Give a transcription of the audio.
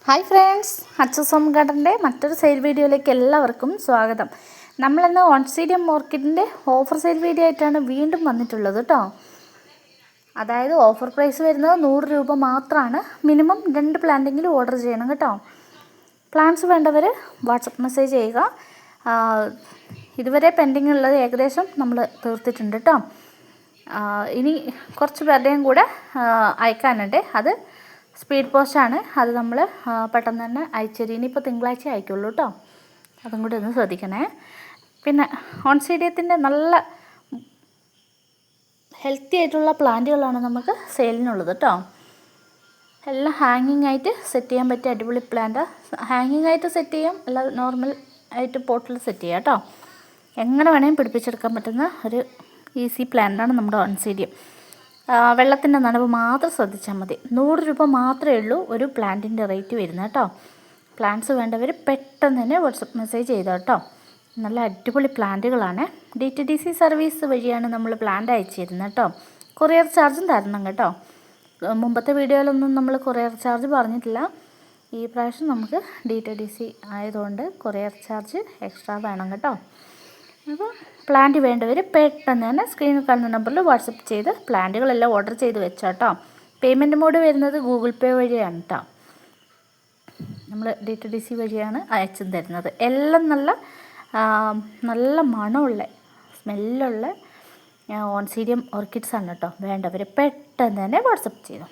Hi friends, Achus home ഗാർഡൻ്റെ മറ്റൊരു sale വീഡിയോയിലേക്ക് എല്ലാവർക്കും സ്വാഗതം. നമ്മളിന്ന് ഓൺസീഡിയം ഓർക്കിഡിൻ്റെ ഓഫർ സെയിൽ വീഡിയോ ആയിട്ടാണ് വീണ്ടും വന്നിട്ടുള്ളത് കേട്ടോ. അതായത് ഓഫർ പ്രൈസ് വരുന്നത് 100 രൂപ മാത്രമാണ്. മിനിമം 2 പ്ലാന്റെങ്കിലും ഓർഡർ ചെയ്യണം കേട്ടോ. പ്ലാന്റ്സ് വേണ്ടവർ വാട്സപ്പ് മെസ്സേജ് ചെയ്യുക. ഇതുവരെ പെൻഡിങ് ഉള്ളത് ഏകദേശം നമ്മൾ തീർത്തിട്ടുണ്ട് കേട്ടോ. ഇനി കുറച്ച് പേരുടെയും കൂടെ അയക്കാനുണ്ട്. അത് സ്പീഡ് പോസ്റ്റാണ്. അത് നമ്മൾ പെട്ടെന്ന് തന്നെ അയച്ചുതരും. ഇനിയിപ്പോൾ തിങ്കളാഴ്ച അയക്കുള്ളൂ കേട്ടോ. അതും കൂടി ഒന്ന് ശ്രദ്ധിക്കണേ. പിന്നെ ഓൺസീഡിയത്തിൻ്റെ നല്ല ഹെൽത്തി ആയിട്ടുള്ള പ്ലാന്റുകളാണ് നമുക്ക് സെയിലിനുള്ളത് കേട്ടോ. എല്ലാം ഹാങ്ങിങ് ആയിട്ട് സെറ്റ് ചെയ്യാൻ പറ്റിയ അടിപൊളി പ്ലാന്റ്. ഹാങ്ങിങ് ആയിട്ട് സെറ്റ് ചെയ്യാം, അല്ല നോർമൽ ആയിട്ട് പോട്ടിൽ സെറ്റ് ചെയ്യാം കേട്ടോ. എങ്ങനെ വേണമെങ്കിലും പിടിപ്പിച്ചെടുക്കാൻ പറ്റുന്ന ഒരു ഈസി പ്ലാന്റാണ് നമ്മുടെ ഓൺസീഡിയം. വെള്ളത്തിൻ്റെ നനവ് മാത്രം ശ്രദ്ധിച്ചാൽ മതി. 100 രൂപ മാത്രമേ ഉള്ളൂ ഒരു പ്ലാന്റിൻ്റെ റേറ്റ് വരുന്നത് കേട്ടോ. പ്ലാന്റ്സ് വേണ്ടവർ പെട്ടെന്ന് തന്നെ വാട്സപ്പ് മെസ്സേജ് ചെയ്തോ കേട്ടോ. നല്ല അടിപൊളി പ്ലാന്റുകളാണ്. DTDC സർവീസ് വഴിയാണ് നമ്മൾ പ്ലാന്റ് അയച്ചു തരുന്നത് കേട്ടോ. കൊറിയർ ചാർജും തരണം കേട്ടോ. മുമ്പത്തെ വീഡിയോയിലൊന്നും നമ്മൾ കൊറിയർ ചാർജ് പറഞ്ഞിട്ടില്ല. ഈ പ്രാവശ്യം നമുക്ക് DTDC ആയതുകൊണ്ട് കൊറിയർ ചാർജ് എക്സ്ട്രാ വേണം കേട്ടോ. അപ്പോൾ പ്ലാന്റ് വേണ്ടവർ പെട്ടെന്ന് തന്നെ സ്ക്രീനിൽ കാണുന്ന നമ്പറിൽ വാട്സപ്പ് ചെയ്ത് പ്ലാന്റുകളെല്ലാം ഓർഡർ ചെയ്ത് വെച്ചോ കേട്ടോ. പേയ്മെൻറ്റ് മോഡ് വരുന്നത് ഗൂഗിൾ പേ വഴിയാണ് കേട്ടോ. നമ്മൾ DTDC വഴിയാണ് അയച്ചു തരുന്നത്. എല്ലാം നല്ല മണമുള്ള സ്മെല്ലുള്ള ഓൺസീഡിയം ഓർക്കിഡ്സാണ് കേട്ടോ. വേണ്ടവർ പെട്ടെന്ന് തന്നെ വാട്സപ്പ് ചെയ്തു.